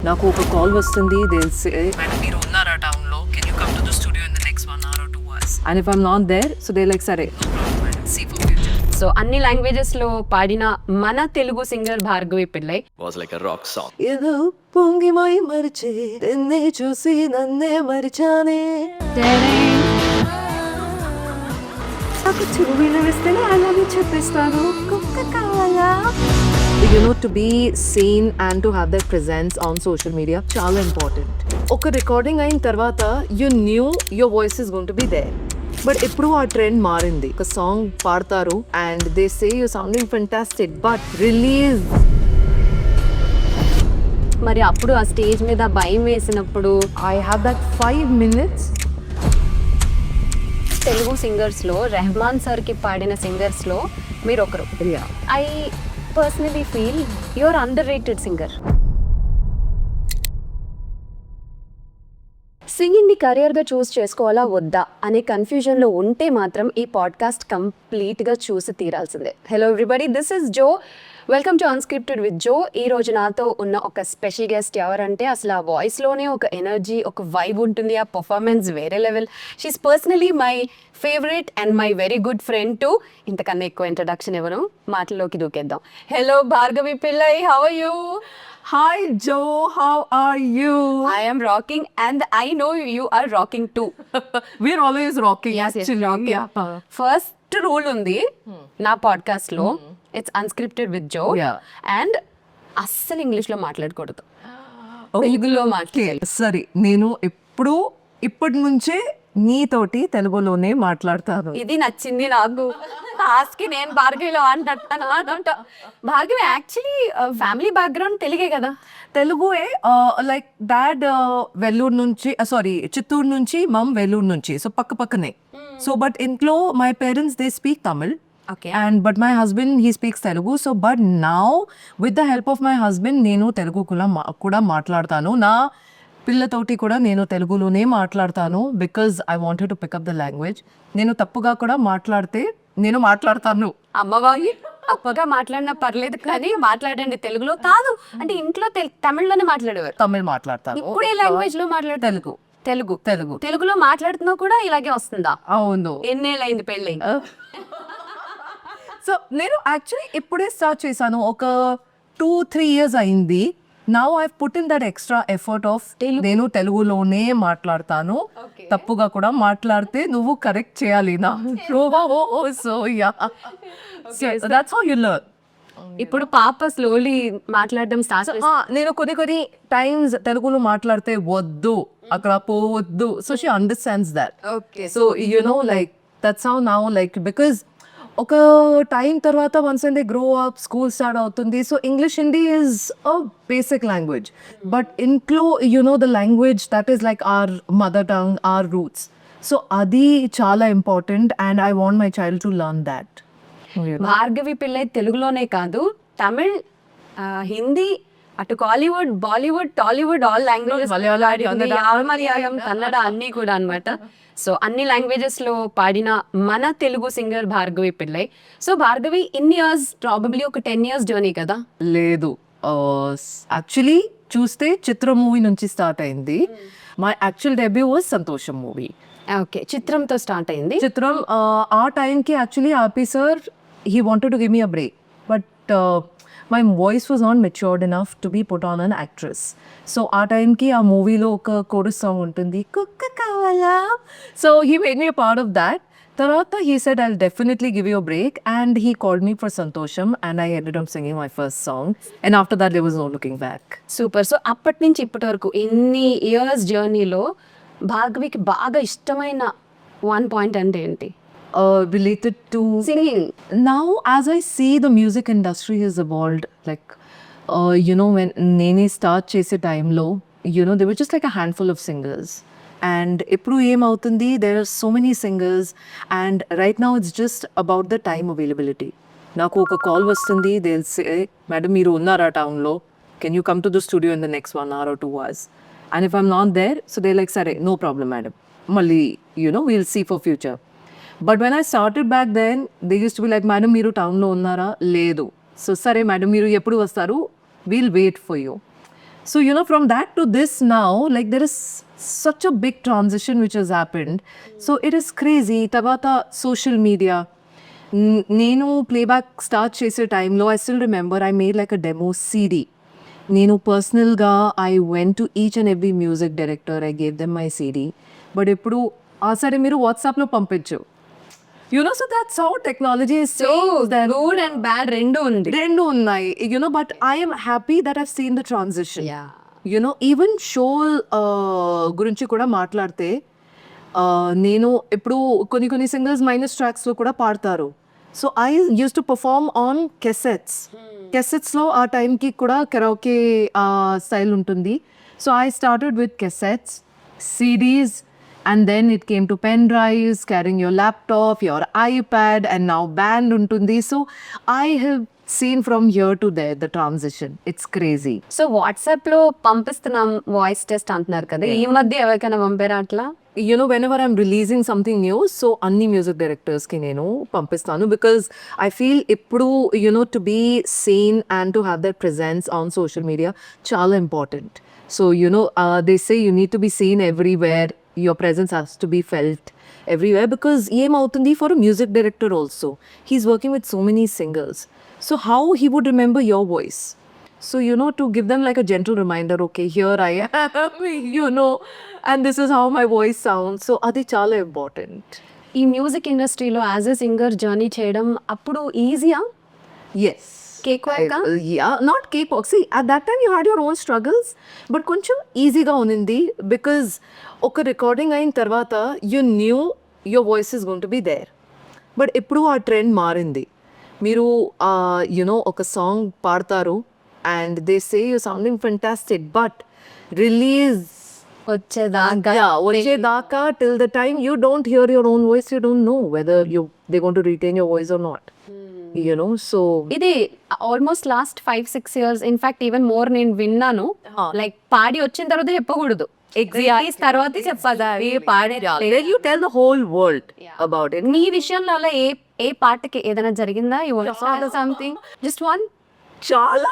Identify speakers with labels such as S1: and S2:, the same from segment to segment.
S1: నాకు ఒక కాల్ వస్తుంది, they'll say, "Madam, మీరు ఉన్నారా టౌన్లో? Can you come to the studio in the next 1 hour or 2 hours?" And if I'm not there, so they're like, "సరే, no problem, madam. See for future."
S2: So అన్ని languages లో పాడిన మన Telugu singer Bhargavi Pillai
S3: was like a rock song.
S1: ఏదో పొంగి my మరిచే నిన్నే చూసి నన్నే మరిచానే. నాకు చెవులు వేస్తేనే అలాగే చెప్పేస్తాను. కుక్క కావాలా? You know, to be seen and to have that presence on social media చాలా important. ఒక రికార్డింగ్ అయిన తర్వాత you knew your voice is going to be there. But ఎప్పుడు ఆ ట్రెండ్ మారింది. ఒక సాంగ్ పాడతారు and they say you sounding fantastic, but release
S2: మరి అప్పుడు ఆ స్టేజ్ మీద భయం వేసినప్పుడు
S1: I have that 5 minutes.
S2: Telugu singers లో రెహమాన్ సార్ కి పాడిన సింగర్స్ లో మీరు ఒకరు. I personally feel your underrated singer. సింగింగ్ని కెరియర్గా చూస్ చేసుకోవాలా వద్దా అనే కన్ఫ్యూజన్లో ఉంటే మాత్రం ఈ పాడ్కాస్ట్ కంప్లీట్గా చూసి తీరాల్సిందే. Hello everybody, this is Joe. Welcome to unscripted with Joe. ఈరోజు నాతో ఉన్న ఒక స్పెషల్ గెస్ట్ ఎవరంటే అసలు ఆ వాయిస్లోనే ఒక ఎనర్జీ, ఒక వైబ్ ఉంటుంది. ఆ పర్ఫార్మెన్స్ వేరే level. She is personally my favourite and my very good friend too. ఇంతకన్నా ఎక్కువ ఇంట్రడక్షన్ ఎవరు, మాటల్లోకి దూకేద్దాం. Hello Bhargavi Pillai, how are you?
S1: Hi Joe, how are you?
S2: I am rocking and I know you are rocking too.
S1: We're always rocking.
S2: Yes,
S1: actually.
S2: rocking.
S1: Yeah.
S2: First rule ఉంది నా podcast లో, it's unscripted with Jo. And అస్సలు English లో మాట్లాడకూడదు, తెలుగులో మాట్లాడాలి.
S1: సరే, నేను ఇప్పటి నుంచే నీతోటి తెలుగులోనే మాట్లాడతాను.
S2: ఇది నచ్చింది నాకు. టాస్క్ నేను భార్గవిలో అంటాను. భార్గవి యాక్చువల్లీ ఫ్యామిలీ బ్యాక్గ్రౌండ్ తెలుగే కదా?
S1: తెలుగుయే. లైక్ డాడ్ వెల్లూరు నుంచి, సారీ చిత్తూరు నుంచి, మమ్ వెల్లూరు నుంచి. సో పక్కనే. సో బట్ ఇంట్లో my parents they speak Tamil.
S2: Okay.
S1: And but my husband, he speaks Telugu. So but now with the help of my husband, నేను తెలుగు కూడా మాట్లాడతాను. నా పిల్లతోటి కూడా నేను తెలుగులోనే మాట్లాడతాను. Because I wanted to pick up the language. నేను తప్పుగా కూడా మాట్లాడితే నేను మాట్లాడతాను.
S2: అమ్మవారి తప్పగా మాట్లాడినా పర్లేదు కానీ మాట్లాడండి తెలుగులో. కాదు అంటే ఇంట్లో తమిళ్లోనే మాట్లాడేవారు.
S1: తమిళ్ మాట్లాడతాను.
S2: ఇప్పుడు ఏ లాంగ్వేజ్ లో మాట్లాడు?
S1: తెలుగు.
S2: తెలుగులో మాట్లాడుతున్నా కూడా ఇలాగే వస్తుందా?
S1: అవును.
S2: ఎన్నేళ్ళైంది పెళ్ళి?
S1: సో నేను యాక్చువల్లీ ఇప్పుడే స్టార్ట్ చేశాను. ఒక 2-3 years అయింది. Now I put in that extra effort of నేను తెలుగులోనే మాట్లాడతాను. తప్పుగా కూడా మాట్లాడితే నువ్వు కరెక్ట్ చేయాలి నా. So yeah, that's how you learn.
S2: ఇప్పుడు పాప స్లోలీ మాట్లాడడం స్టార్ట్.
S1: నేను కొన్ని టైమ్స్ తెలుగులో మాట్లాడితే వద్దు, అక్కడ పోవద్దు. So she understands that.
S2: Okay.
S1: So you know like that's how now, like because ఒక టైం తర్వాత once and they grow up, school start అవుతుంది. So English, Hindi is a basic language. But ఇంట్లో you know the language that is like our mother tongue, our roots. So అది చాలా important and I want my child to learn that.
S2: Bhargavi Pillai తెలుగులోనే కాదు, తమిళ్, హిందీ, అటు Kollywood, Bollywood, Tollywood, all languages, Malayalam, Kannada అన్నీ కూడా అనమాట. So అన్ని లాంగ్వేజెస్ లో పాడిన మన Telugu singer Bhargavi Pillai. So Bhargavi in years probably ఒక 10 years జర్నీ కదా?
S1: లేదు, యాక్చువల్లీ చూస్తే చిత్రం మూవీ నుంచి స్టార్ట్ అయింది. మై యాక్చువల్ డెబ్యూ వాజ్ సంతోషం మూవీ.
S2: ఓకే, చిత్రంతో స్టార్ట్ అయింది.
S1: చిత్రం ఆ టైంకి actually RP sir he wanted to give me a break, but my voice was not matured enough to be put on an actress. So ఆ టైంకి ఆ మూవీలో ఒక కోరస్ సాంగ్ ఉంటుంది, కుక్క కావాలా. So he made me a part of that. తర్వాత he said I'll definitely give you a break and he called me for Santosham and I ended up singing my first song and after that there was no looking back.
S2: Super. So అప్పటి నుంచి ఇప్పటి వరకు ఇన్ని years జర్నీలో భార్గవికి బాగా ఇష్టమైన 1 point అంటే ఏంటి?
S1: Related to
S2: singing.
S1: Now as I see the music industry has evolved, like you know, when nene start chese time lo, you know, there were just like a handful of singers and ippudu em avutundi, there are so many singers and right now it's just about the time availability. Naku oka call vastundi, they'll say, "Madam, meeru unnara town lo, can you come to the studio in the next 1 hour or 2 hours?" And if I'm not there, so they're like, "Sare, no problem madam, malli, you know, we'll see for future." But when I started back then, they used to be like, "Madam, మీరు టౌన్లో ఉన్నారా?" లేదు. "So సరే madam, మీరు ఎప్పుడు వస్తారు? We'll wait for you." So, you know, from that to this now, like there is such a big transition which has happened. So, it is crazy. Tabata social media. నేను playback start చేసే టైంలో I still remember I made like a demo CD. నేను పర్సనల్గా I went to each and every music director, I gave them my CD. But ఎప్పుడు సరే మీరు వాట్సాప్లో పంపించు. You know, so that's how technology is
S2: so
S1: changed.
S2: Good and bad రెండు ఉంది.
S1: రెండు ఉన్నాయి, you know, but I am happy that I've seen the transition.
S2: Yeah.
S1: You know, even show గురించి కూడా మాట్లాడితే నేను ఇప్పుడు కొన్ని సింగర్స్ మైనస్ ట్రాక్స్లో కూడా పాడతారు. So I used to perform on కెసెట్స్లో ఆ టైంకి కూడా కెరాకే స్టైల్ ఉంటుంది. So I started with cassettes, CDs, and then it came to pen drives, carrying your laptop, your iPad, and now band untundi. So I have seen from here to there the transition. It's crazy.
S2: So WhatsApp లో పంపిస్తున్నాం voice test అంటున్నారు కదా, ఈ మధ్య ఎవరికైనా పంపారా అట్లా?
S1: You know, whenever I'm releasing something new, so anni music directors ki nenu pampistanu, because I feel ippudu, you know, to be seen and to have that presence on social media chala important. So, you know, they say you need to be seen everywhere. Your presence has to be felt everywhere, because em avutundi for a music director also. He's working with so many singers. So how he would remember your voice? So, you know, to give them like a gentle reminder, okay, here I am, you know, and this is how my voice sounds. So, adi chala important.
S2: ఈ music ఇండస్ట్రీలో as a singer journey చేయడం అప్పుడు ఈజీయా?
S1: Yes.
S2: Cakewalk ఆ?
S1: Yeah, not cakewalk. See, at that time you had your own struggles, but కొంచెం ఈజీగా ఉన్నింది, because ఒక recording అయిన తర్వాత you knew your voice is going to be there. But ఎప్పుడు ఆ ట్రెండ్ మారింది. మీరు you know, ఒక సాంగ్ పాడతారు and they say you're sounding fantastic, but release వచ్చేదాకా till the time you don't hear your own voice, you don't know whether they're going to retain your voice or not. You know, so
S2: ఇది almost last 5-6 years, in fact even more నేను విన్నాను, like పాడి వచ్చిన తర్వాత చెప్పకూడదు, release తర్వాత చెప్పాలి పాడే.
S1: then you tell the whole world about it.
S2: మీ విషయంలో అలా ఏ పాటకి ఏదైనా జరిగిందా? You want something, just one?
S1: Chala.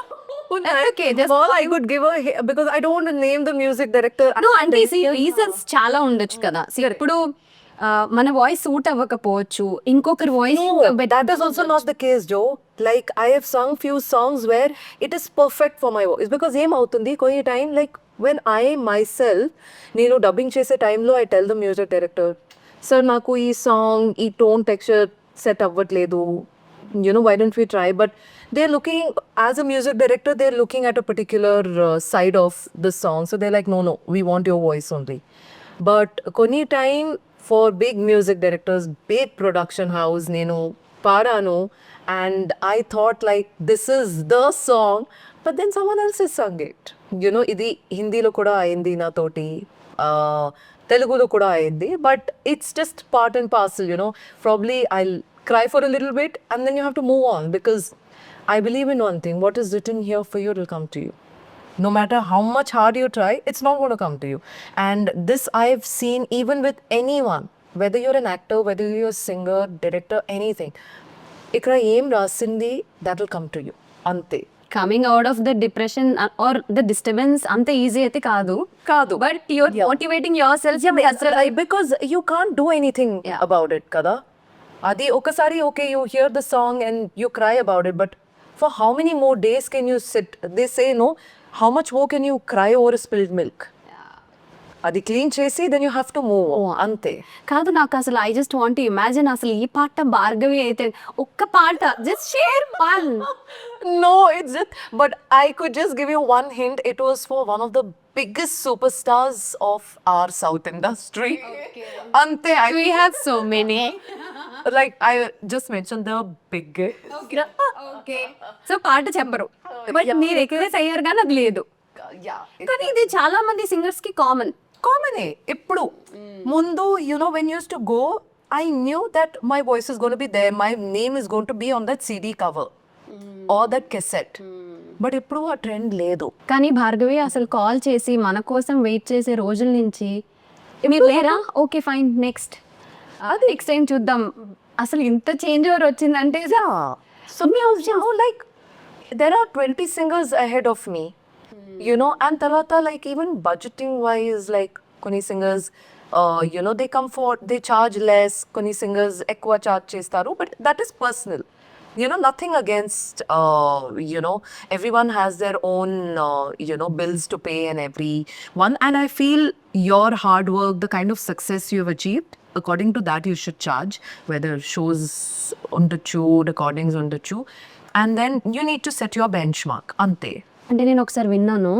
S2: Okay, just
S1: all I could give her, because I don't want to name the music director.
S2: No, అంటే reasons చాలా ఉండొచ్చు కదా. ఇప్పుడు మన వాయిస్ సూట్ అవ్వకపోవచ్చు, ఇంకొకరి voice.
S1: No, that is also not the case, Joe. Like, I have sung few songs where it is perfect for my voice, because em avutundi koi time, like when I myself nenu dubbing chese time lo, I tell the music director, sir naku ee song ee tone texture set avvatledu, you know, why don't we try? But they're looking, as a music director, they're looking at a particular side of the song, so they're like, no, we want your voice only. But koni time for big music directors, big production house, nenu padanu, and I thought like this is the song, but then someone else has sung it. You know, idi Hindi lo kuda ayindi na toti, Telugu lo kuda ayindi, but it's just part and parcel, you know. Probably I'll cry for a little bit and then you have to move on, because I believe in one thing, what is written here for you, it will come to you. No matter how much hard you try, it's not going to come to you. And this I've seen even with anyone, whether you're an actor, whether you're a singer, director, anything. Ikkada em rasindi, that will come to you. Ante.
S2: Coming out of the depression are the disturbance అంత easy అయితే కాదు, but you're motivating your self,
S1: because you can't do anything about it, kada. Adi okasari, okay, you hear the song and you cry about it, but for how many more days can you sit? They say, no, how much more can you cry over a spilled milk? అది clean చేసి then you have to move on. అంతే
S2: కాదు. నాకు అసలు I just want imagine, అసలు ఈ పాట భార్గవి అయితే ఒక్క పాట just share one.
S1: No, it's just, but I could just give you one hint. It was for one of the biggest superstars of our South industry. Ante,
S2: We have so many.
S1: like I just mentioned the biggest.
S2: Okay. So పాట చెప్పరు, but మీరు express అయ్యారు కానీ అది లేదు. కానీ ఇది చాలా మంది సింగర్స్ కి కామన్.
S1: ఇప్పుడు ముందు, you know, when you used to go, I knew that my voice is going to be there, my name is going to be on that CD cover or that cassette. But ఇప్పుడు ఆ trend లేదు.
S2: కానీ భార్గవి అసలు call చేసి మన కోసం wait చేసే రోజుల నుంచి మీరు లేరా? ఓకే ఫైన్, నెక్స్ట్ టైం చూద్దాం. అసలు ఇంత చేంజ్ ఓవర్ వచ్చిందంటే,
S1: So me also, like, there are 20 singers ahead of me. you know, and tarata like even budgeting wise, like koni singers you know, they come for, they charge less, koni singers ekwa charge chestaru, but that is personal, you know, nothing against you know, everyone has their own you know, bills to pay and everyone, and I feel your hard work, the kind of success you have achieved, according to that you should charge, whether shows ఉండొచ్చు, recordings ఉండొచ్చు, and then you need to set your benchmark ante.
S2: అంటే నేను ఒకసారి విన్నాను,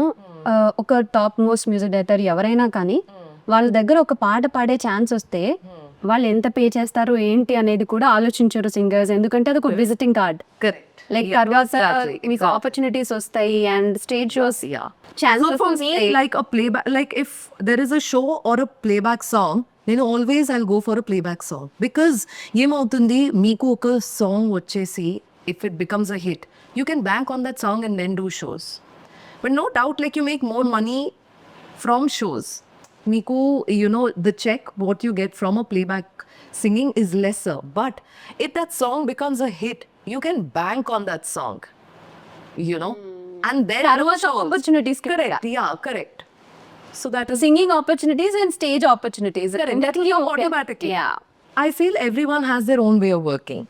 S2: ఒక top most music director ఎవరైనా కానీ వాళ్ళ దగ్గర ఒక పాట పాడే ఛాన్స్ వస్తే వాళ్ళు ఎంత పే చేస్తారు ఏంటి అనేది కూడా ఆలోచించారు సింగర్స్, ఎందుకంటే అది ఒక visiting card.
S1: Correct.
S2: Like
S1: Yeah,
S2: తర్వాత
S1: exactly,
S2: మీకు
S1: exactly.
S2: ఆపర్చునిటీస్ వస్తాయి and stage shows
S1: Yeah.
S2: Chances
S1: So for me, like a playback, like if there is a show or a playback song, then always I'll go for a playback song. Because ఏమవుతుంది, మీకు ఒక song వచ్చేసి, if it becomes a hit, you can bank on that song and then do shows. But no doubt, like you make more money from shows. Meeku, you know, the check, what you get from a playback singing is lesser. But if that song becomes a hit, you can bank on that song, you know. And then
S2: తర్వాత opportunities
S1: correct, yeah, correct. So that is
S2: singing opportunities and stage opportunities
S1: correct. That will come automatically.
S2: Yeah.
S1: I feel everyone has their own way of working.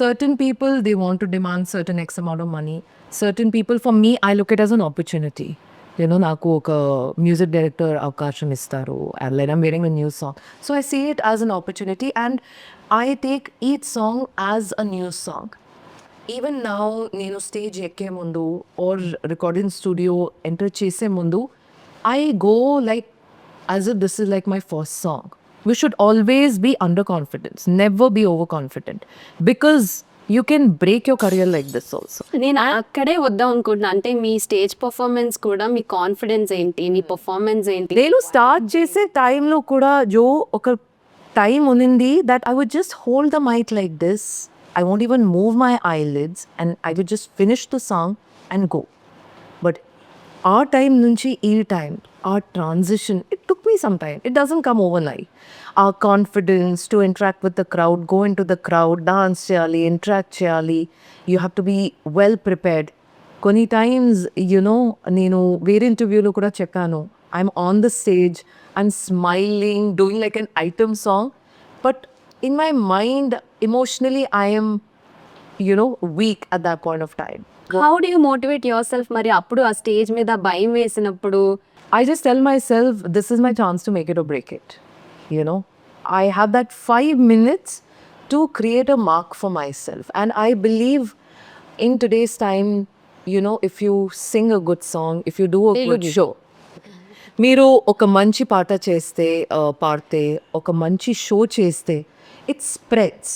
S1: Certain people, they want to demand certain X amount of money. Certain people, for me, I look at it as an opportunity. You know, నాకు ఒక music director అవకాశం ఇస్తారు, and then I'm wearing a new song. So I see it as an opportunity, and I take each song as a new song. Even now, నేను stage ఎక్కే ముందు or recording studio enter చేసే ముందు, I go like as if this is like my first song. We should always be underconfident, never be overconfident, because you can break your career like this also.
S2: నేను అక్కడే వద్దాం అనుకుంటున్నా, అంటే మీ stage performance కూడా మీ confidence ఏంటి, మీ performance ఏంటి?
S1: నేను start చేసే టైంలో కూడా జో ఒక టైం ఉన్నింది that I would just hold the mic like this. I won't even move my eyelids and I would just finish the song and go. But our time nunchi ee time, our transition, it took me some time. It doesn't come overnight. Our confidence to interact with the crowd, go into the crowd, dance cheyali, interact cheyali. You have to be well prepared. Koni times, you know, nenu వేరే ఇంటర్వ్యూలో కూడా చెప్పాను, I'm on the stage, I'm smiling, doing like an item song, but in my mind, emotionally, I am, you know, weak at that point of time.
S2: How do you motivate your self? మరి అప్పుడు ఆ stage మీద భయం వేసినప్పుడు
S1: I just tell myself, this is my chance to make it or break it. You know, I have that 5 minutes to create a mark for myself. And I believe in today's time, you know, if you sing a good song, if you do a good show, మీరు ఒక మంచి పాట చేస్తే, పాడితే, ఒక మంచి show చేస్తే, it spreads.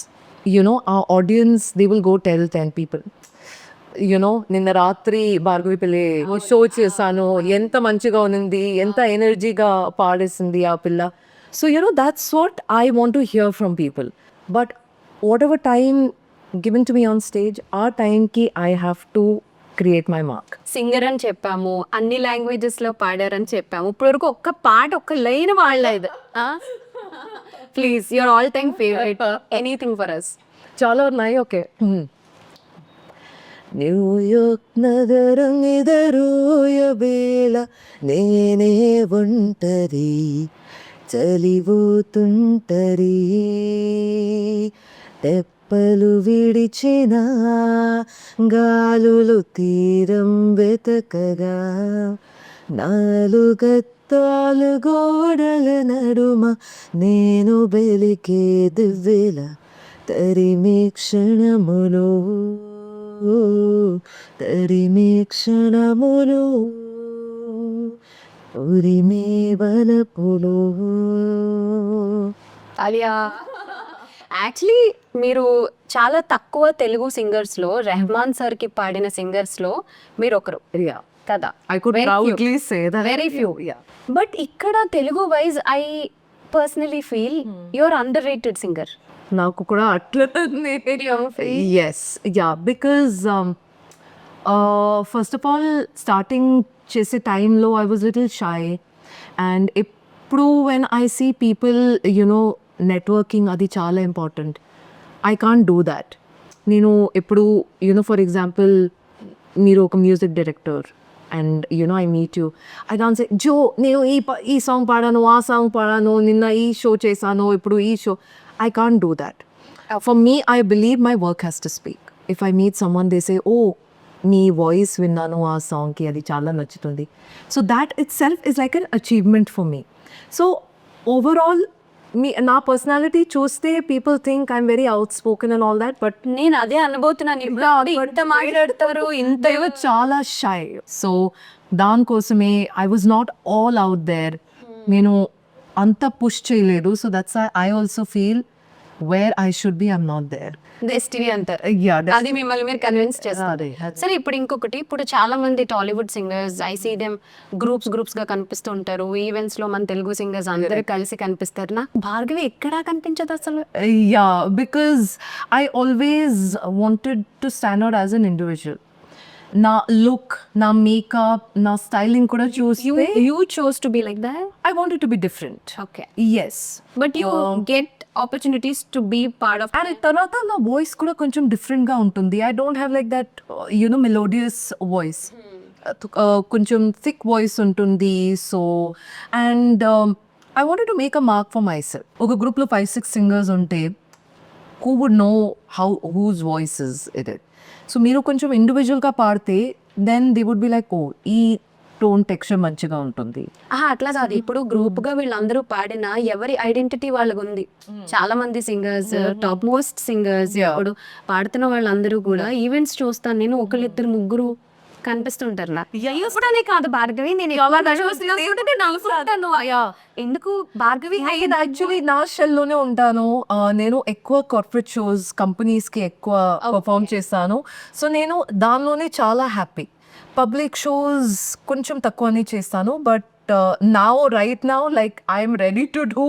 S1: You know, our audience, they will go tell 10 people. You know, నిన్న రాత్రి భార్గవి పిల్లై షో చేశాను, ఎంత మంచిగా ఉంది, ఎంత ఎనర్జీగా పాడేసింది ఆ పిల్ల. So you no, that's what I want to hear from people. But what ever time given to me on stage, ఆ టైంకి I have to create my mark.
S2: Singer అని చెప్పాము, అన్ని లాంగ్వేజెస్ లో పాడారని చెప్పాము, ఇప్పటివరకు ఒక్క పాట ఒక్క లైన్ వాడలేదు. Please, your all time favourite, anything for us.
S1: చాలా ఉన్నాయి. ఓకే, న్యూయార్క్ నగరం ఎదరోయ వేళ నేనే ఒంటరి చలిపోతుంటరి, తెప్పలు విడిచిన గాలులు తీరం వెతకగా, నాలుగత్తాలు గోడల నడుమ నేను వెలికే దివ్వెల తరిమే క్షణములు, తరిమే క్షణములు, ఉరిమే బలపులు.
S2: అలియా, యాక్చువల్లీ మీరు చాలా తక్కువ తెలుగు సింగర్స్లో, రెహమాన్ సార్కి పాడిన సింగర్స్లో మీరు ఒకరు
S1: Yeah,
S2: కదా?
S1: I could proudly say that.
S2: Very few.
S1: Yeah.
S2: But ఇక్కడ Telugu wise I personally feel your underrated singer.
S1: నాకు కూడా అట్లనే. Yes, yeah, because first of all, starting చేసే టైంలో I was little shy, and ఎప్పుడు when I see people, you know, networking అది చాలా important. I can't do that. నేను ఎప్పుడు, you know, for example, మీరు ఒక music director, and I meet you, I can't say, Joe, నేను ఈ song పాడాను, ఆ సాంగ్ పాడాను, నిన్న ఈ షో చేశాను, ఇప్పుడు ఈ show. I can't do that. For me, I believe my work has to speak. If I meet someone, they say, oh, నీ వాయిస్ విన్నాను ఆ సాంగ్కి, అది చాలా నచ్చుతుంది. So that itself is like an achievement for me. So overall నా personality చూస్తే people think I'm very outspoken and all that, but
S2: నేను అదే అనబోతున్నాను, ఇంత మాట్లాడతారు, ఇంత
S1: చాలా షై. సో దానికోసమే I was not all out there. నేను అంత పుష్ చేయలేదు. So that's I also feel where I should be, I'm not there.
S2: Destiny అంటారు. అది మిమ్మల్ని మీరు కన్విన్స్ చేస్తారు. సరే, ఇప్పుడు ఇంకొకటి, ఇప్పుడు చాలా మంది Tollywood singers I see them groups గా కనిపిస్తూ ఉంటారు. ఈవెంట్స్ లో మన తెలుగు సింగర్స్ అందరూ కలిసి కనిపిస్తారు. నాకు భార్గవి ఎక్కడా కనిపించదు అసలు.
S1: Because I always wanted to stand out as an individual. నా లుక్, నా మేకప్, నా స్టైలింగ్ కూడా చూస్తే
S2: you chose to be like that.
S1: I wanted to be different.
S2: Okay,
S1: yes,
S2: but you get opportunities to be part of.
S1: And తర్వాత నా voice కూడా కొంచెం డిఫరెంట్గా ఉంటుంది. I don't have like that melodious voice. కొంచెం thick voice ఉంటుంది. So and I wanted to make a mark for my self. ఒక గ్రూప్లో 5-6 సింగర్స్ ఉంటే who would know whose voice is it. So మీరు కొంచెం ఇండివిజువల్గా పాడితే then they would be like, oh, ఈ టోన్ టెక్స్చర్ మంచిగా ఉంటుంది.
S2: అట్లా కాదు, ఇప్పుడు గ్రూప్ గా వీళ్ళందరూ పాడిన ఎవరి ఐడెంటిటీ వాళ్ళకు ఉంది. చాలా మంది సింగర్స్, టాప్ మోస్ట్ సింగర్స్ ఇప్పుడు పాడుతున్న వాళ్ళందరూ కూడా ఈవెంట్స్ చూస్తాను నేను, ఒకళ్ళిద్దరు ముగ్గురు కనిపిస్తుంటారు. చూడనే కాదు భార్గవి, నేను ఎందుకు భార్గవి
S1: యాక్చువల్లీ నా షెల్లోనే ఉంటాను. నేను ఎక్కువ కార్పొరేట్ షోస్, కంపెనీస్కి ఎక్కువ పర్ఫామ్ చేస్తాను. సో నేను దానిలోనే చాలా హ్యాపీ. పబ్లిక్ షోస్ కొంచెం తక్కువనే చేస్తాను. But right now like I'm ready to do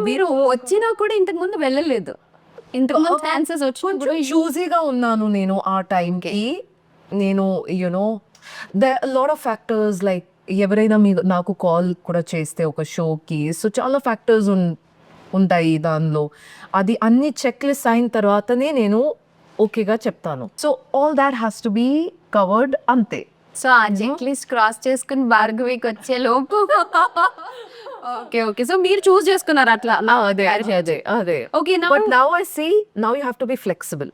S2: మీరు వచ్చినా కూడా ఇంతకు ముందు వెళ్ళలేదు, ఇంతకు ముందు ఛాన్సెస్ వచ్చి
S1: చూజీగా ఉన్నాను నేను ఆ టైంకి. నేను లాట్ ఆఫ్ ఫ్యాక్టర్స్, లైక్ ఎవరైనా నాకు కాల్ కూడా చేస్తే ఒక షోకి, సో చాలా ఫ్యాక్టర్స్ ఉంటాయి దానిలో. అది అన్ని చెక్ లిస్ట్ అయిన తర్వాతనే నేను ఓకేగా చెప్తాను. So all that has to be covered, అంతే.
S2: సో ఆ చెక్ లిస్ట్ క్రాస్ చేసుకుని భార్గవికి వచ్చే లోపు ఓకే ఓకే, సో మీరు చూస్ చేసుకున్నారు అట్లా.
S1: అదే.
S2: Okay,
S1: but now I see now you have to be flexible.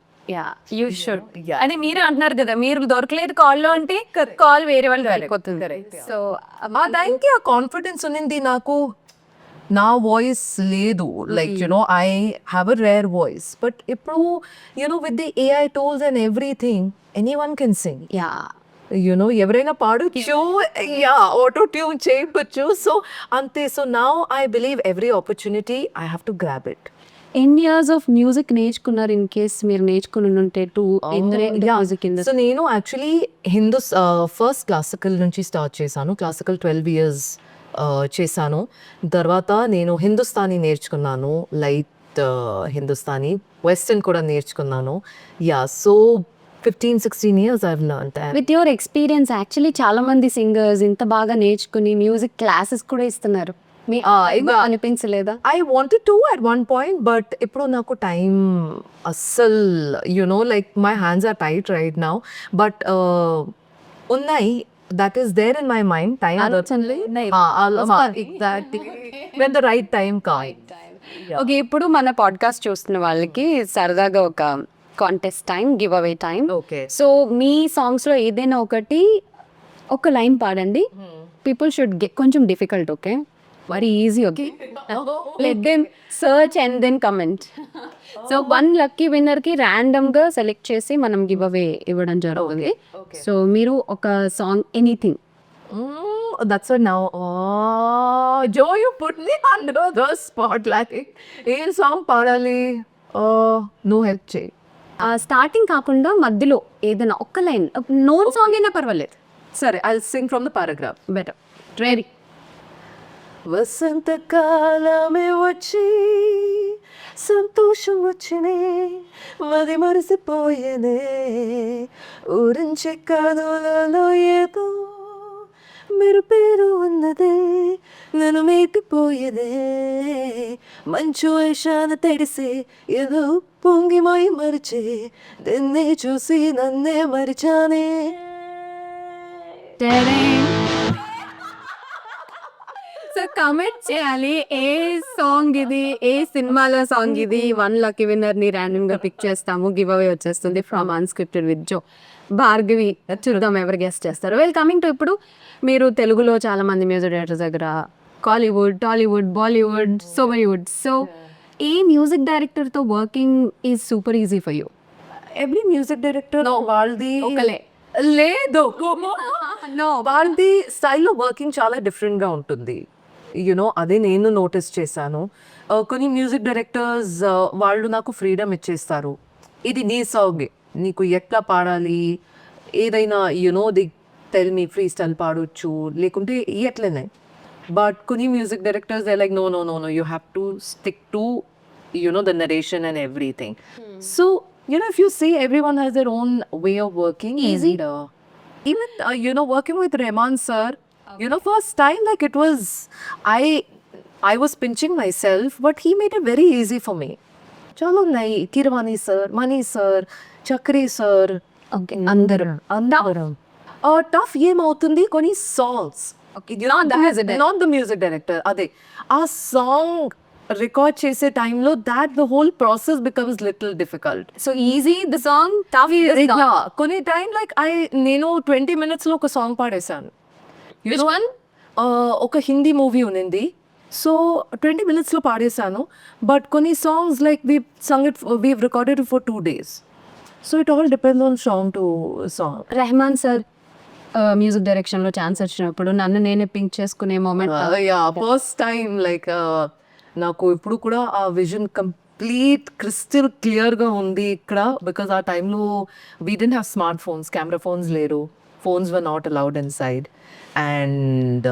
S2: You should. అదే మీరు అంటున్నారు కదా, మీరు దొరకలేదు కాల్లో అంటే కాల్ వేరే వాళ్ళు వెళ్ళిపోతుంది. సో
S1: ఆ టైంకి ఆ కాన్ఫిడెన్స్ ఉన్నింది నాకు. నా వాయిస్ లేదు, like I have a rare voice. But ఇప్పుడు with the AI tools and everything, anyone can sing. ఎవరైనా పాడొచ్చు, ఆటో ట్యూన్ చేయవచ్చు. సో అంతే. So now I believe every opportunity I have to grab it.
S2: ఎన్ని years of music నేర్చుకున్నారు, in case మీరు నేర్చుకుని ఉంటే?
S1: సో నేను యాక్చువల్లీ ఫస్ట్ క్లాసికల్ నుంచి స్టార్ట్ చేశాను. క్లాసికల్ 12 years చేశాను. తర్వాత నేను హిందుస్థానీ నేర్చుకున్నాను, లైట్ హిందుస్థానీ. వెస్టర్న్ కూడా నేర్చుకున్నాను. So 15-16 years I've learned that.
S2: With your experience, actually చాలా మంది సింగర్స్ ఇంత బాగా నేర్చుకుని మ్యూజిక్ క్లాసెస్ కూడా ఇస్తున్నారు. మీ అనిపించలేదా?
S1: I wanted to at one point, but ఇప్పుడు నాకు టైం అస్సలు like my hands are tight right now. But ఉన్నాయి, that is there in my mind. Time exactly when the right time comes.
S2: Okay, ఇప్పుడు మన podcast చూస్తున్న వాళ్ళకి సరదాగా ఒక contest time, give away time.
S1: Okay,
S2: so మీ songs లో ఏదైనా ఒక లైన్ పాడండి. పీపుల్ షుడ్ గెట్, కొంచెం difficult, okay, very easy, okay? Let them search and then comment. So one lucky winner ki random ga select chesi manam giveaway ఇవ్వడం జరుగుతుంది. So మీరు ఒక song, anything.
S1: That's what now. Joe, you put me under the spot. Like A song పాడాలి? No help చేయి.
S2: Starting కాకుండా మధ్యలో ఏదైనా ఒక్క లైన్, నోన్ సాంగ్ అయినా పర్వాలేదు.
S1: సరే, I'll sing from the paragraph.
S2: Better. Ready?
S1: వసంతకాలమే వచ్చి సంతోషం వచ్చినే, మది మరిసిపోయేనే, ఊరించే కనులలో ఏదో మీరు పేరు ఉన్నదే, నన్ను మీటిపోయేదే, మంచు వేషాన తెడిసి ఏదో పొంగి మై మరిచి, నిన్నే చూసి నన్నే మరిచానే.
S2: సో కమెంట్ చేయాలి ఏ సాంగ్ ఇది, ఏ సినిమాలో సాంగ్ ఇది. 1 లక్కీ విన్నర్ ని ర్యాండమ్ గా పిక్ చేస్తాము. గివ్ అవే వచ్చేస్తుంది ఫ్రమ్ అన్స్క్రిప్టెడ్ విత్ జో. భార్గవి, చూద్దాం ఎవరు గెస్ట్ చేస్తారు. వెల్, కమింగ్ టు ఇప్పుడు మీరు తెలుగులో చాలా మంది మ్యూజిక్ డైరెక్టర్స్ దగ్గర కాలీవుడ్, టాలీవుడ్, బాలీవుడ్, సోబాలీవుడ్. సో ఏ మ్యూజిక్ డైరెక్టర్ తో working is super easy for you?
S1: Every music director వాళ్ళది
S2: ఒకలే
S1: లేదు, వాళ్ళది స్టైల్లో వర్కింగ్ చాలా డిఫరెంట్గా ఉంటుంది. అదే నేను నోటీస్ చేశాను. కొన్ని మ్యూజిక్ డైరెక్టర్స్ వాళ్ళు నాకు ఫ్రీడమ్ ఇచ్చేస్తారు. ఇది నీ సాంగే, నీకు ఎట్లా పాడాలి, ఏదైనా the tell me free style పాడొచ్చు, లేకుంటే ఎట్లనే. బట్ కొన్ని music directors they like no no no no you have to stick to the narration and everything. So if you see, everyone has their own way of working.
S2: Easy.
S1: And even working with Rahman sir, first time, like, it was, I was pinching myself, but he made it very easy for me. Chalo nai, Kirwani sir, Mani sir, Chakri sir,
S2: okay అందరూ
S1: tough ఏం అవుతుంది, కొన్ని songs,
S2: Not the music director.
S1: not the music director, అదే ఆ song record చేసే టైంలో that the whole process becomes little difficult.
S2: So easy the song, tough
S1: కొన్ని time like నేను 20 minutes లో ఒక సాంగ్ పాడేశాను.
S2: Which one?
S1: ఒక హిందీ మూవీ ఉన్నింది, సో 20 minutes లో పాడేశాను. బట్ కొన్ని songs like we recorded for 2 days. So it all depends on song to song.
S2: Rahman sir music direction లో ఛాన్స్ వచ్చినప్పుడు నన్ను నేనే పింక్ చేసుకునే మూమెంట్.
S1: ఫస్ట్ టైం లైక్ నాకు ఇప్పుడు కూడా ఆ విజన్ కంప్లీట్ క్రిస్టల్ క్లియర్గా ఉంది ఇక్కడ. బికాస్ ఆ టైంలో we didn't have smart phones, camera phones లేరు, phones were not allowed inside. And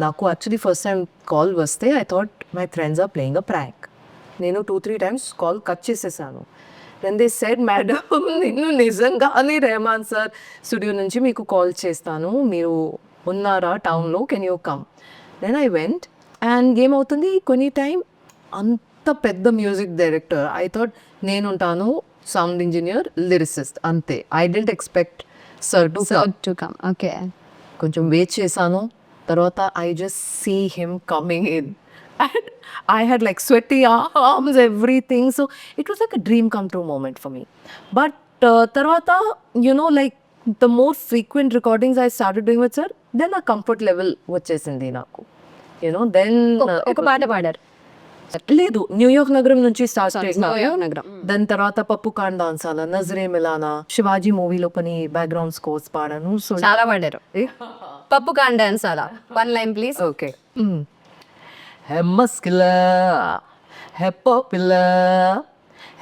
S1: నాకు యాక్చువల్లీ ఫస్ట్ టైం కాల్ వస్తే I thought my friends are playing a prank. నేను 2-3 times కాల్ కట్ చేసేసాను. దెన్ దే సెడ్, మేడం నేను నిజంగానే Rahman sir studio నుంచి మీకు call చేస్తాను, మీరు ఉన్నారా టౌన్లో, can you come? Then I went. And ఏమవుతుంది, కొన్ని టైం అంత పెద్ద మ్యూజిక్ డైరెక్టర్, ఐ థాట్ నేనుంటాను, సౌండ్ ఇంజనీర్, లిరిసిస్ట్, అంతే. I didn't expect sir
S2: to come. Okay,
S1: కొంచెం వెయిట్ చేశాను. తర్వాత I just see him coming in and I had like sweaty arms, everything. So it was like a dream come true moment for me. But tarvata, like the more frequent recordings I started doing with sir, then a comfort level vachesindi naku. Then
S2: ఒక పాట పాడారు.
S1: లేదు, New York నగరం నుంచి start చేసిన.
S2: New York నగరం.
S1: దాని తర్వాత పప్పు కాండ్ డాన్సాల, నజరే మిలానా, శివాజీ మూవీలో కొన్ని బ్యాక్గ్రౌండ్ స్కోర్స్ పాడాను. సో
S2: చాలా పాడారు. పప్పు కాండ్ డాన్స్ అలా 1 line ప్లీజ్.
S1: ఓకే. है muscular, है popular,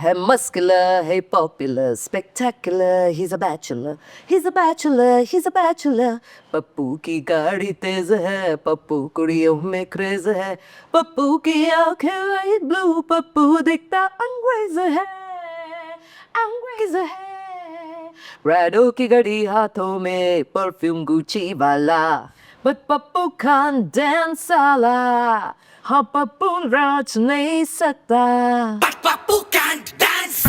S1: है muscular, है popular, spectacular, he's a bachelor, he's a bachelor, he's a bachelor. Pappu की गाड़ी तेज है, पप्पू कुड़ियों में क्रेज है, पप्पू की आंखें लाइट ब्लू, पप्पू दिखता अंग्रेज है, अंग्रेज है. रैडो की घड़ी हाथों में, परफ्यूम गुची वाला, but पप्पू can't dance साला, हाँ पप्पू नाच नहीं सकता.
S3: But Papu can't dance.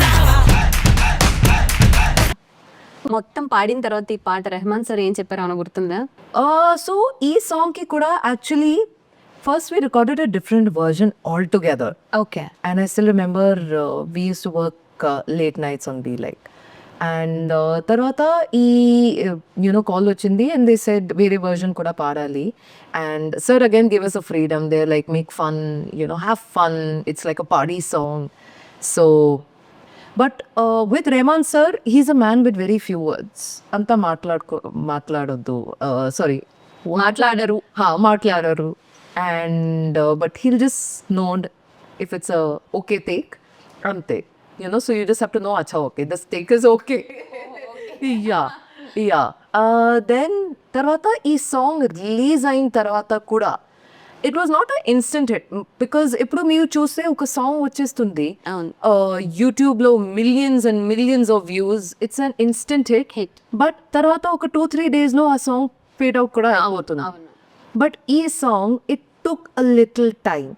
S2: మొత్తం పాడిన తర్వాత ఈ పాట రెహమాన్ సార్ ఏం చెప్పారో అని గుర్తుందా?
S1: సో ఈ సాంగ్కి కూడా actually first we recorded a different version all together.
S2: Okay.
S1: And I still remember we use to work late nights on the like. And తర్వాత ఈ కాల్ వచ్చింది అండ్ దే సెడ్ వేరే వర్జన్ కూడా పాడాలి. And sir again give us a freedom, they like make fun, have fun, it's like a party song. So but with Rahman sir, he's a man with very few words. అంతా మాట్లాడొద్దు, sorry
S2: మాట్లాడరు.
S1: మాట్లాడరు. And but he'll just nod if it's a okay take, అంతే. So you just have to know, acha, okay, this take is okay. Yeah. Then tarvata ee song release ayin tarvata kuda it was not an instant hit, because ippudu meer chuste oka song vachestundi YouTube lo millions and millions of views, it's an instant hit. But tarvata oka 2-3 days lo aa song fade out kuda avutundi. But ee song, it took a little time,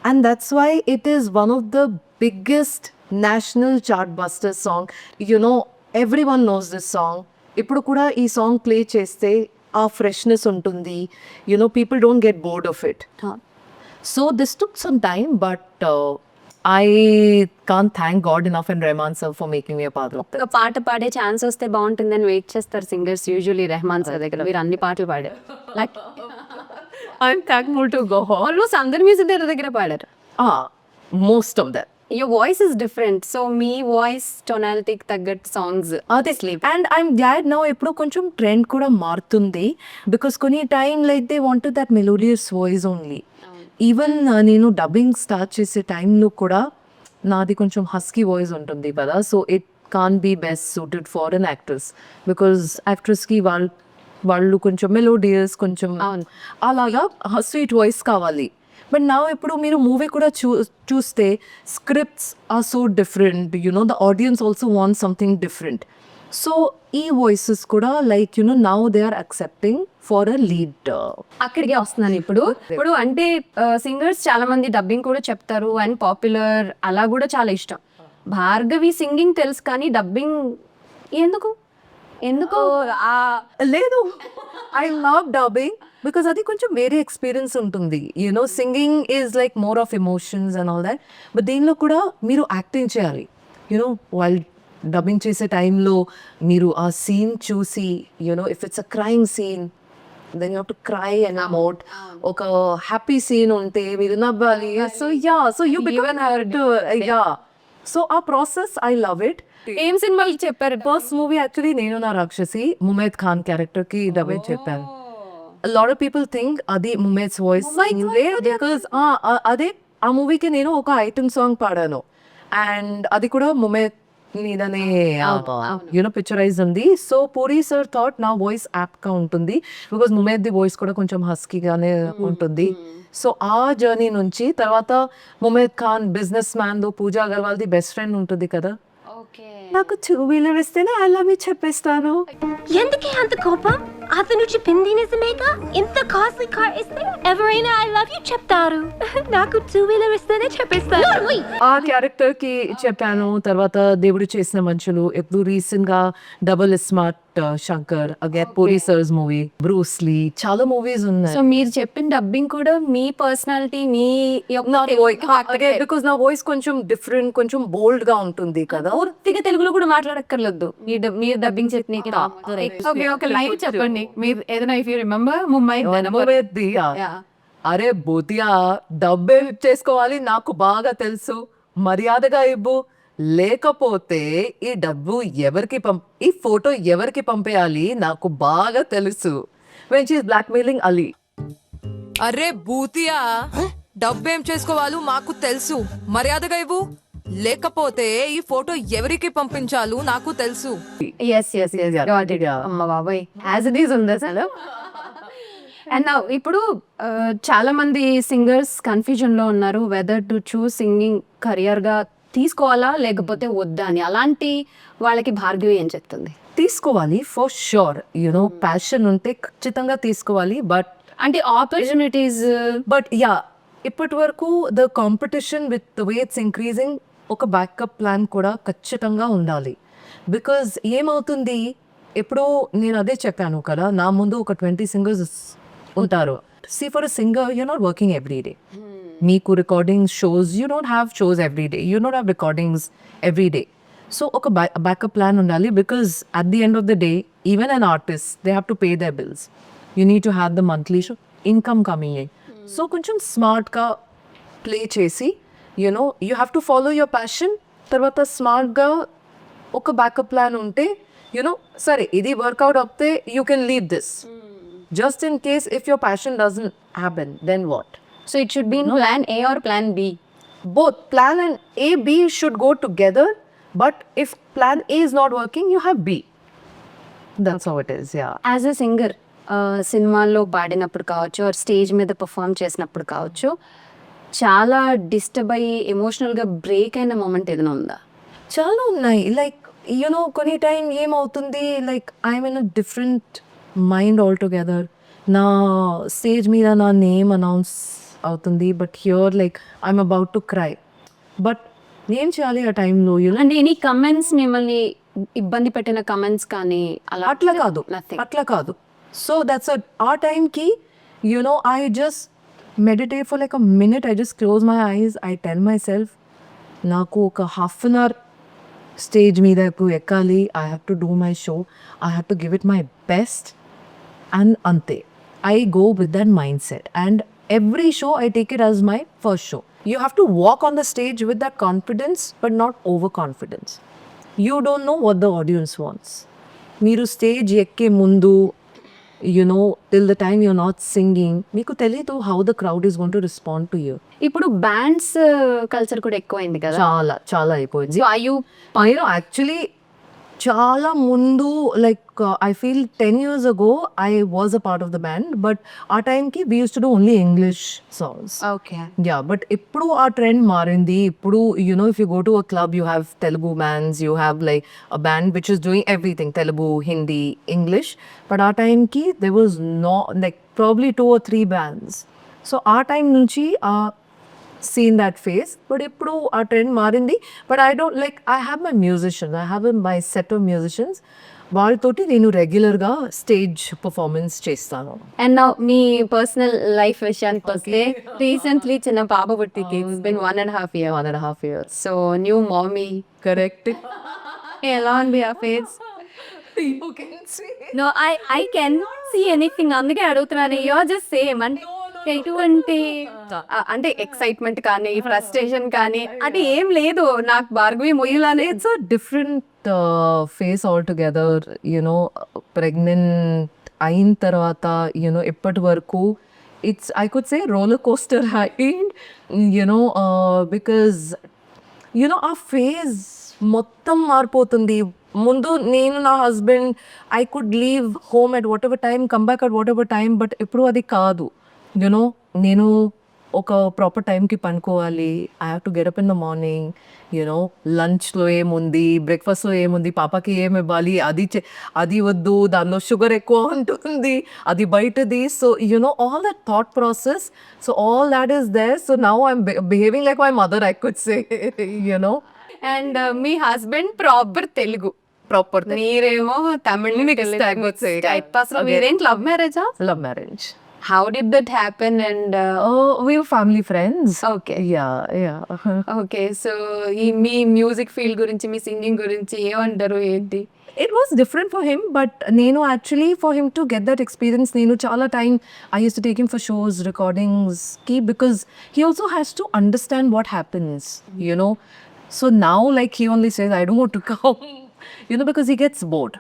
S1: and that's why it is one of the biggest national chart buster song. Everyone knows this song. ఇప్పుడు కూడా ఈ song play చేస్తే ఆ freshness ఉంటుంది, people don't get bored of it. So this took some time, but I can't thank God enough and Rahman sir for making me a part of that.
S2: ఒక పాట పాడే chance వస్తే బాగుంటుందని wait చేస్తారు singers usually Rahman sir దగ్గర. మీరు అన్ని పాటలు పాడారు, like
S1: I'm thankful to God.
S2: Almost అందరి మ్యూజిక్ డైరెక్టర్ దగ్గర పాడారు.
S1: Most of them.
S2: Your voice is different, so మీ వాయిస్ టొనాలిటీకి తగ్గట్టు సాంగ్స్
S1: అదే స్లీప్. అండ్ ఐఎమ్ గ్లాడ్ నౌ ఎప్పుడు కొంచెం ట్రెండ్ కూడా మారుతుంది, బికాస్ కొన్ని time like they want that melodious voice only. Even నేను డబ్బింగ్ స్టార్ట్ చేసే టైంలో కూడా నాది కొంచెం హస్కీ వాయిస్ ఉంటుంది కదా, so it can be best suited for an actress, because యాక్ట్రెస్కి వాళ్ళు కొంచెం మెలోడియస్, కొంచెం అలాగా స్వీట్ వాయిస్ కావాలి. బట్ నా ఇప్పుడు మీరు మూవీ కూడా చూస్తే scripts are so different, the audience also want something different. So ఈ వాయిసెస్ కూడా like now they are accepting for a lead.
S2: అక్కడికే వస్తున్నాను ఇప్పుడు అంటే సింగర్స్ చాలా మంది డబ్బింగ్ కూడా చెప్తారు అండ్ పాపులర్ అలా కూడా చాలా ఇష్టం. భార్గవి సింగింగ్ తెలుసు కానీ డబ్బింగ్ ఎందుకు
S1: లేదు, ఐ లవ్ డబ్బింగ్ బికాస్ అది కొంచెం వేరే ఎక్స్పీరియన్స్ ఉంటుంది. Singing is like more of emotions and all that, but దీనిలో కూడా మీరు యాక్టింగ్ చేయాలి. వాళ్ళు డబ్బింగ్ చేసే టైంలో మీరు ఆ సీన్ చూసి, if it's a crying scene then you have to cry and emote. ఒక హ్యాపీ సీన్ ఉంటే మీరు నవ్వాలి. So you become so uh process I love it.
S2: ఏం సినిమాలు చెప్పారు?
S1: ఫస్ట్ మూవీ యాక్చువల్లీ నేను నా రాక్షసి ముమైద్ ఖాన్ క్యారెక్టర్ కి డబ్బింగ్ చెప్పాను. లాట్ ఆఫ్ పీపుల్ థింక్ అది ముమైద్స్ వాయిస్, బికాస్ అదే ఆ మూవీకి నేను ఒక ఐటమ్ సాంగ్ పాడాను అండ్ అది కూడా ముమైద్ మీదనే పిక్చరైజ్ ఉంది. సో పూరి సార్ థాట్ నా వాయిస్ యాప్ గా ఉంటుంది, బికాస్ ముమైద్ ది వాయిస్ కూడా కొంచెం హస్కీగానే ఉంటుంది. సో ఆ జర్నీ నుంచి తర్వాత ముమైద్ ఖాన్ బిజినెస్ మ్యాన్ లో పూజా అగర్వాల్ ది బెస్ట్ ఫ్రెండ్ ఉంటుంది కదా, నాకు 2-wheeler ఇస్తేనే ఐ లవ్ యూ చెప్పేస్తాను.
S4: ఎందుకే అంత కోపం? అతను చెప్పింది నిజమేగా? ఇంత కాస్ట్లీ కార్ ఇస్తే ఎవరైనా ఐ లవ్ యూ చెప్తారు. నాకు 2-wheeler ఇస్తేనే చెప్పేస్తాను.
S1: ఆ క్యారెక్టర్ కి చెప్పాను. తర్వాత దేవుడు చేసిన మనుషులు, ఎప్పుడు రీసెంట్ గా double smart Shankar, again Puri sir's movie, Bruce Lee, చాలా మూవీస్ ఉన్నాయి.
S2: సో మీరు చెప్పిన డబ్బింగ్ కూడా మీ పర్సనాలిటీ, మీ
S1: బికాస్ నా వాయిస్ కొంచెం డిఫరెంట్, కొంచెం బోల్డ్ గా ఉంటుంది కదా.
S2: పూర్తిగా తెలుగులో కూడా మాట్లాడక్కర్లేదు, మీరు డబ్బింగ్ చెప్పిన ఒక లైన్ చెప్పండి మీరు ఏదైనా, ఇఫ్ యూ రిమెంబర్ ముంబై.
S1: అరే బూతియా, డబ్బే చేసుకోవాలి నాకు బాగా తెలుసు, మర్యాదగా ఇవ్వు, లేకపోతే ఈ డబ్బు ఈ ఫోటో ఎవరికి పంపేయాలి నాకు బాగా తెలుసు. when she is blackmailing Ali.
S5: అరే బూతియా, డబ్బేం చేసుకోవాలో మాకు తెలుసు, మర్యాదగా ఇవ్వు, లేకపోతే ఈ ఫోటో ఎవరికి పంపించాలో నాకు తెలుసు.
S2: అమ్మ బాబాయ్, యాజ్ ఇట్ ఈస్ ఉంది అసలు. అండ్ ఇప్పుడు చాలా మంది సింగర్స్ కన్ఫ్యూజన్ లో ఉన్నారు whether to choose singing career గా తీసుకోవాలా లేకపోతే వద్దా అని. అలాంటి వాళ్ళకి భార్గవి ఏం చెప్తుంది?
S1: తీసుకోవాలి ఫర్ షూర్, ప్యాషన్ ఉంటే ఖచ్చితంగా తీసుకోవాలి. బట్
S2: అంటే ఆపర్చునిటీస్,
S1: బట్ ఇప్పటి వరకు the competition with the way it's increasing, ఒక బ్యాకప్ ప్లాన్ కూడా ఖచ్చితంగా ఉండాలి. బికాజ్ ఏమవుతుంది, ఇప్పుడు నేను అదే చెప్పాను కదా, నా ముందు ఒక 20 సింగర్స్ ఉంటారు. See, for a singer, you're not working every day. మీకు recording shows, you don't have shows every day, you don't have recordings every day. So ఒక బ్యాకప్ ప్లాన్ ఉండాలి, because at the end of the day even an artist they have to pay their bills. You need to have the monthly income coming in. So కొంచెం స్మార్ట్గా play చేసి, you have to follow your passion. తర్వాత స్మార్ట్గా ఒక backup plan ఉంటే, సరే ఇది work out అవుతే you can leave this. Just in case if your passion doesn't happen, then what?
S2: So it should be plan A or plan B.
S1: Both plan and A, B should go together. But if plan A is not working, you have B. That's how it is, yeah.
S2: As a singer సినిమాల్లో పాడినప్పుడు కావచ్చు, stage మీద perform చేసినప్పుడు కావచ్చు, చాలా disturb అయ్యి ఎమోషనల్గా break అయిన మూమెంట్ ఏదైనా ఉందా?
S1: చాలా ఉన్నాయి. లైక్ కొన్ని టైం ఏమవుతుంది, like I'm in a different mind all together. నా స్టేజ్ మీద నా నేమ్ అనౌన్స్ అవుతుంది, but here like I'm about to cry. But ఏం చేయాలి ఆ టైంలో?
S2: అంటే ఎనీ కమెంట్స్ మిమ్మల్ని ఇబ్బంది పెట్టిన కమెంట్స్ కానీ అలా?
S1: అట్లా కాదు,
S2: Nothing.
S1: అట్లా కాదు. So that's our time key. I just meditate for like a minute. I just close my eyes. I tell myself, నాకు ఒక హాఫ్ అన్ అవర్ స్టేజ్ మీదకు ఎక్కాలి. I have to do my show. I have to give it my best. And ante, I go with that mindset. And every show, I take it as my first show. You have to walk on the stage with that confidence, but not overconfidence. You don't know what the audience wants. మీరు stage ఎక్కే ముందు, till the time you're not singing, మీకు తెలీదు how the crowd is going to respond to you.
S2: ఇప్పుడు bands culture కూడా ఎక్కువైంది కదా.
S1: చాలా చాలా అయిపోయింది.
S2: సో ఐ యూ
S1: యాక్చువల్లీ చాలా ముందు, like I feel 10 years ago I was a part of the band, but ఆ టైంకి we used to do only English songs.
S2: Okay.
S1: Yeah, but ఇప్పుడు ఆ ట్రెండ్ మారింది. ఇప్పుడు if you go to a club, you have Telugu bands, you have like a band which is doing everything, Telugu, Hindi, English. But ఆ టైంకి there was no, like probably 2 or 3 bands. So ఆ time నుంచి seen that phase, but ఇప్పుడు ఆ trend మారింది. But I don't, like, I have my musicians, I have my set of musicians. వాళ్ళతోటి నేను రెగ్యులర్గా స్టేజ్ పర్ఫార్మెన్స్ చేస్తాను.
S2: అండ్ నా మీ పర్సనల్ లైఫ్ విషయానికి వస్తే రీసెంట్లీ చిన్న పాప పుట్టింది. It's been 1.5 years.
S1: 1.5 years.
S2: So new mommy.
S1: Correct.
S2: ఎలా ఉంది ఆ phase?
S1: You can see.
S2: No I can see anything, అందుకే అడుగుతున్నాను. You're just same. అంటే ఎటువంటి అంటే ఎక్సైట్మెంట్ కానీ ఫ్రస్ట్రేషన్ కానీ అంటే ఏం లేదు. నాకు Bhargavi మొయ్యలానే.
S1: It's a different phase altogether. Pregnant అయిన తర్వాత, ఇప్పటి వరకు I could say roller coaster ride, because ఆ ఫేజ్ మొత్తం మారిపోతుంది. ముందు నేను నా husband, I could leave home at whatever time, come back at whatever time. But ఇప్పుడు అది కాదు. నేను ఒక ప్రాపర్ టైంకి పనుకోవాలి. I have to get up in the morning. లంచ్లో ఏముంది, బ్రేక్ఫాస్ట్లో ఏముంది, పాపకి ఏమి ఇవ్వాలి, అది వద్దు, దానిలో షుగర్ ఎక్కువ ఉంటుంది, అది బయటది. So all that thought process, so all that is there. So now I'm behaving like my mother, I could say.
S2: And మీ హస్బెండ్ ప్రాపర్ తెలుగు,
S1: ప్రాపర్
S2: మీరేమో తమిళ్ అసలు మీరేం లవ్ మ్యారేజా?
S1: Love marriage.
S2: How did that happen? And
S1: we were family friends.
S2: Okay.
S1: Yeah.
S2: Okay. So ఈ మీ music field గురించి, మీ singing గురించి ఏమంటారు, ఏంటి?
S1: It was different for him, but నేను actually, for him to get that experience, నేను చాలా time I used to take him for shows, recordings, because he also has to understand what happens, So now, like, he only says, I don't want to come, because he gets bored.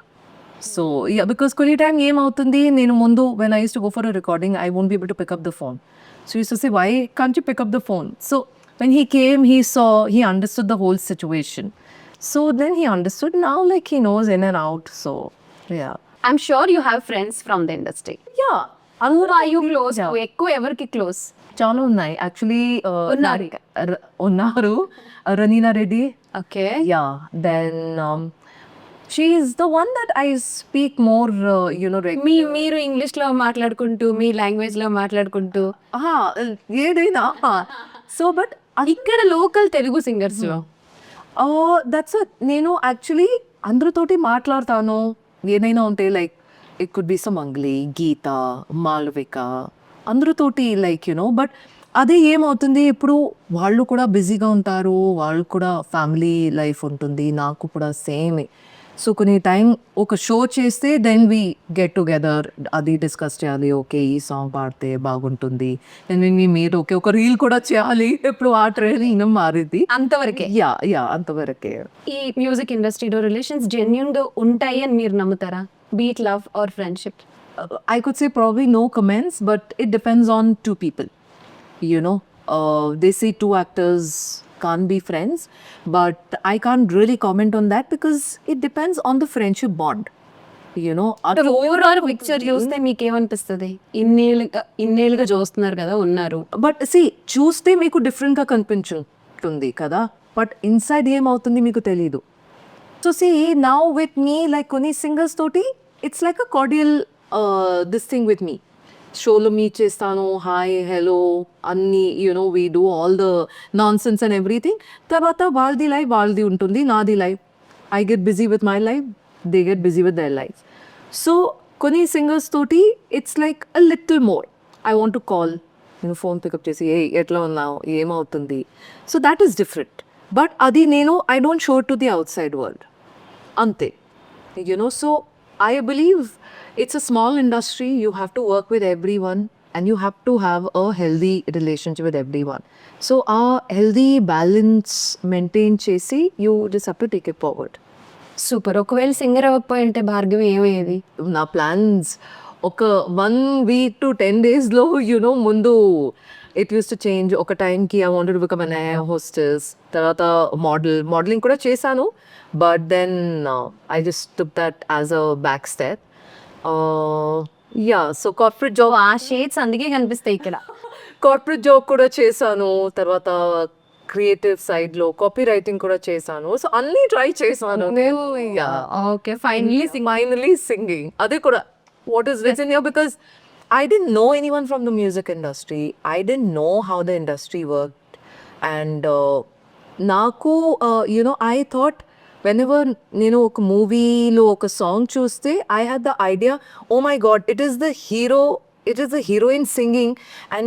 S1: So yeah, because కొన్ని time ఏమవుతుంది, నేను ముందు when I used to go for a recording, I won't be able to pick up the phone. So he used to say, why can't you pick up the phone? So when he came, he understood the whole situation. So then he understood. Now, like, he knows in and out. So yeah.
S2: I'm sure you have friends from the industry.
S1: Yeah.
S2: Are you close? ఎక్కువ ఎవరికి close?
S1: చాలా ఉన్నాయి actually.
S2: ఉన్నారు.
S1: ఉన్నారు. Ranina Reddy.
S2: Okay.
S1: Yeah. Then she is the one that I speak more,
S2: మీరు English లో మాట్లాడుకుంటూ, మీ language లో మాట్లాడుకుంటూ
S1: ఏదైనా. సో బట్
S2: ఇక్కడ లోకల్ తెలుగు సింగర్స్ లో
S1: దట్స్ నేను యాక్చువల్లీ అందరితోటి మాట్లాడతాను. ఏదైనా ఉంటే, లైక్ ఇట్ కుడ్ బి సమంగ్లీ, గీత, మాళవిక, అందరితోటి, లైక్ బట్ అదే ఏమవుతుంది, ఇప్పుడు వాళ్ళు కూడా బిజీగా ఉంటారు, వాళ్ళు కూడా ఫ్యామిలీ లైఫ్ ఉంటుంది, నాకు కూడా సేమ్. సో కొన్ని టైం ఒక షో చేస్తే దెన్ వీ గెట్ టుగెదర్, అది డిస్కస్ చేయాలి. ఓకే, ఈ సాంగ్ పాడితే బాగుంటుంది, దెన్ మీరు ఓకే ఒక రీల్ కూడా చేయాలి. ఇప్పుడు ఆ ట్రైనింగ్ మారింది.
S2: అంతవరకే.
S1: యా అంతవరకే.
S2: ఈ మ్యూజిక్ ఇండస్ట్రీలో రిలేషన్స్ జెన్యూన్ గా ఉంటాయి అని మీరు నమ్ముతారా? Beat love or friendship?
S1: I could say probably no comments, but it depends on two people. They say two actors can't be friends, but I can't really comment on that because it depends on the friendship bond.
S2: Overall picture చూస్తే మీకేమనిపిస్తుంది? ఇన్నేళ్ళుగా చూస్తున్నారు కదా, ఉన్నారు.
S1: But చూస్తే మీకు డిఫరెంట్గా కనిపించుంటుంది కదా, but inside ఏమవుతుంది మీకు తెలీదు. So now with me, like కొన్ని సింగర్స్ తోటి it's like a cordial this thing with me. షోలో మీట్ చేస్తాను, హాయ్ హలో అన్నీ, we do all the nonsense and everything. తర్వాత వాళ్ళది లైఫ్ వాళ్ళది ఉంటుంది, నాది life. I get busy with my life, they get busy with their life. So కొన్ని singers తోటి it's like a little more I want to call నేను phone pick up చేసి ఏ ఎట్లా ఉన్నావు ఏమవుతుంది so that is different but అది నేను I don't show to the out side world అంతే so I believe it's a small industry. You have to work with everyone and you have to have a healthy relationship with everyone. So our healthy balance maintain chesi, you just have to take it forward.
S2: Super. ఒకవేళ singer అవ్వకపోయి ఉంటే భార్గవి ఏమయ్యేది?
S1: నా plans ఒక 1 week to 10 daysలో ముందు it use to change. ఒక టైంకి I wanted to become an air hostess, తర్వాత modelling కూడా చేశాను. But then I just took that as a back step. So corporate job,
S2: ఆ షేడ్స్ అందుకే కనిపిస్తాయి ఇక్కడ.
S1: కార్పొరేట్ జాబ్ కూడా చేశాను. తర్వాత క్రియేటివ్ సైడ్లో కాపీ రైటింగ్ కూడా చేశాను. సో అన్నీ ట్రై చేశాను నేను.
S2: ఓకే, ఫైనలీ
S1: సింగింగ్ అదే కూడా what is written here, because I didn't know anyone from the music industry. I didn't know how the industry worked. And naku, I thought whenever oka movie lo oka song chuste, I had the idea, oh my god, it is the heroine singing. And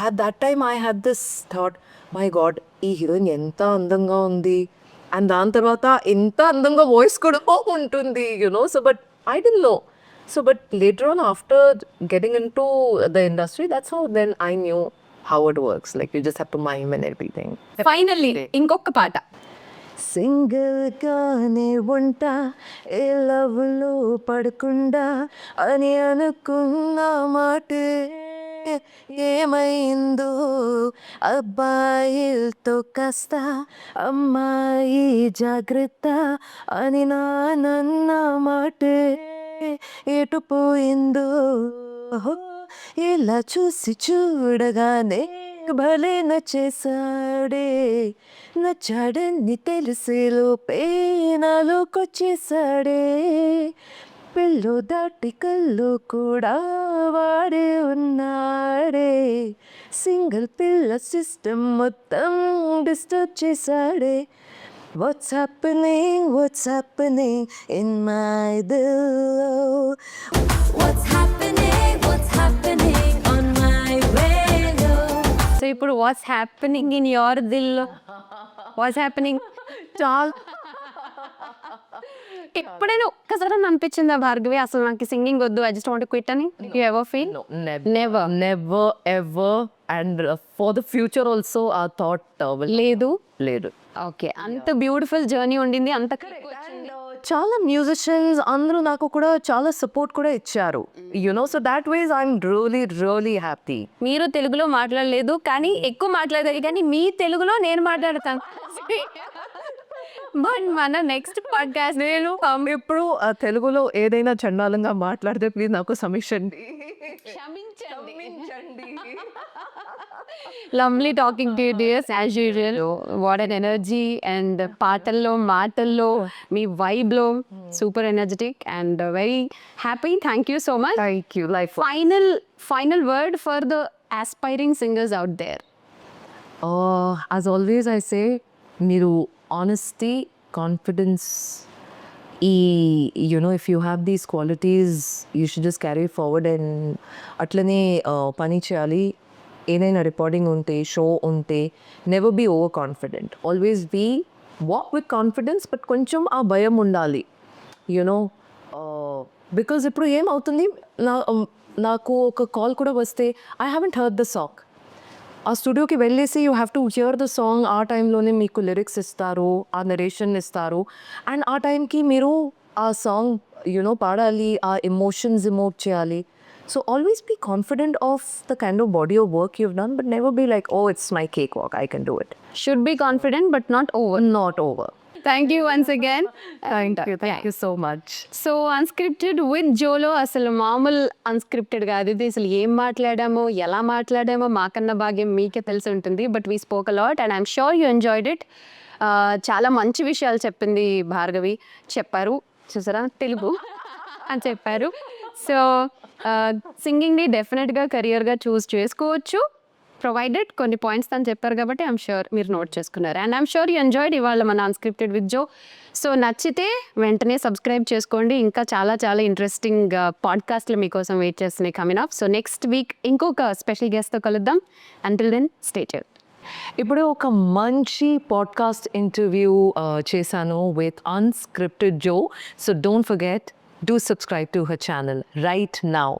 S1: at that time I had this thought, my god, ee heroine enta andanga undi, and dan tarvata enta andanga voice kuda untundi, so but I didn't know. So, but later on, after getting into the industry, that's how then I knew how it works. Like, you just have to mime and everything.
S2: Finally ఇంకొక పాట.
S1: Single గానే ఉంటా ఏ లవ్లో పడకుండా అని అనుకున్న మాట ఏమైందో, అబ్బాయిలతో కాస్త అమ్మాయి జాగ్రత్త అని నాన్న మాట ఎటు పోయిందో, ఇలా చూసి చూడగానే భలే నచ్చాడని తెలిసేలోపే నాలోకొచ్చేసాడే, పిల్లు దాటి కళ్ళు కూడా వాడే ఉన్నాడే, సింగిల్ పిల్ల సిస్టమ్ మొత్తం disturb చేశాడే. What's happening in my dill? What's happening on my radio?
S2: So ఇప్పుడు వాట్స్ హ్యాపెనింగ్ ఇన్ యువర్ దిల్? What's happening?
S1: చాలా
S2: ఎప్పుడైనా ఒక్కసారి అనిపించిందా భార్గవి అసలు నాకు సింగింగ్ వద్దు, I just want to quit అని? You ever feel?
S1: No, never ever. And for the future also our thought will లేదు.
S2: ఓకే, అంత బ్యూటిఫుల్ జర్నీ ఉండింది, అంత
S1: చాలా మ్యూజిషియన్స్ అందరూ నాకు కూడా చాలా సపోర్ట్ కూడా ఇచ్చారు. So that ways I'm really happy.
S2: మీరు తెలుగులో మాట్లాడలేదు కానీ ఎక్కువ మాట్లాడారు, కానీ మీ తెలుగులో నేను మాట్లాడతాను. బట్ మన నెక్స్ట్ పాడ్కాస్ట్
S1: నేను ఎప్పుడు తెలుగులో ఏదైనా చండాలంగా మాట్లాడితే ప్లీజ్ నాకు క్షమించండి.
S2: Lovely talking to you dears as usual. What an energy, and పాటల్లో మాటల్లో మీ వైబ్లో super energetic and very happy. Thank you so much.
S1: Thank you. Life
S2: final word for the aspiring singers out there.
S1: as always I say, మీరు honesty, confidence, if you have these qualities you should just carry it forward. And అట్లనే పని చేయాలి. ఏదైనా recording ఉంటే, show ఉంటే, never be over confident. Always be walk with confidence, but కొంచెం ఆ భయం ఉండాలి. బికాజ్ ఇప్పుడు ఏమవుతుంది, నాకు ఒక కాల్ కూడా వస్తే I haven't heard the song, ఆ స్టూడియోకి వెళ్ళేసి you have to hear the song. ఆ టైంలోనే మీకు లిరిక్స్ ఇస్తారు, ఆ నరేషన్ ఇస్తారు, అండ్ ఆ టైంకి మీరు ఆ సాంగ్ పాడాలి, ఆ ఎమోషన్స్ ఇమోట్ చేయాలి. So always be confident of the kind of body of work you've done, but never be like, oh, it's my cakewalk, I can do it.
S2: Should be confident but not over.
S1: Not over.
S2: Thank you once again.
S1: Thank you so much.
S2: So unscripted with జోలో అసలు మామూలు unscripted కాదు ఇది. అసలు ఏం మాట్లాడామో, ఎలా మాట్లాడామో మాకన్నా భాగ్యం మీకే తెలిసి ఉంటుంది. But we spoke a lot and I'm sure you enjoyed it. చాలా మంచి విషయాలు చెప్పింది భార్గవి. చెప్పారు చూసారా, తెలుగు అని చెప్పారు. సో సింగింగ్ని డెఫినెట్గా కెరియర్గా చూస్ చేసుకోవచ్చు. ప్రొవైడెడ్ కొన్ని పాయింట్స్ తను చెప్పారు కాబట్టి ఐఎమ్ షూర్ మీరు నోట్ చేసుకున్నారు and I'm sure you enjoyed ఇవాళ మన అన్స్క్రిప్టెడ్ విత్ జో. సో నచ్చితే వెంటనే సబ్స్క్రైబ్ చేసుకోండి, ఇంకా చాలా చాలా ఇంట్రెస్టింగ్ పాడ్కాస్ట్లు మీకోసం వెయిట్ చేస్తున్నాయి coming up. So next week ఇంకొక స్పెషల్ గెస్ట్తో కలుద్దాం. Until then stay tuned.
S1: ఇప్పుడు ఒక మంచి పాడ్కాస్ట్ ఇంటర్వ్యూ చేశాను with unscripted Jo. So don't forget, do subscribe to her channel right now.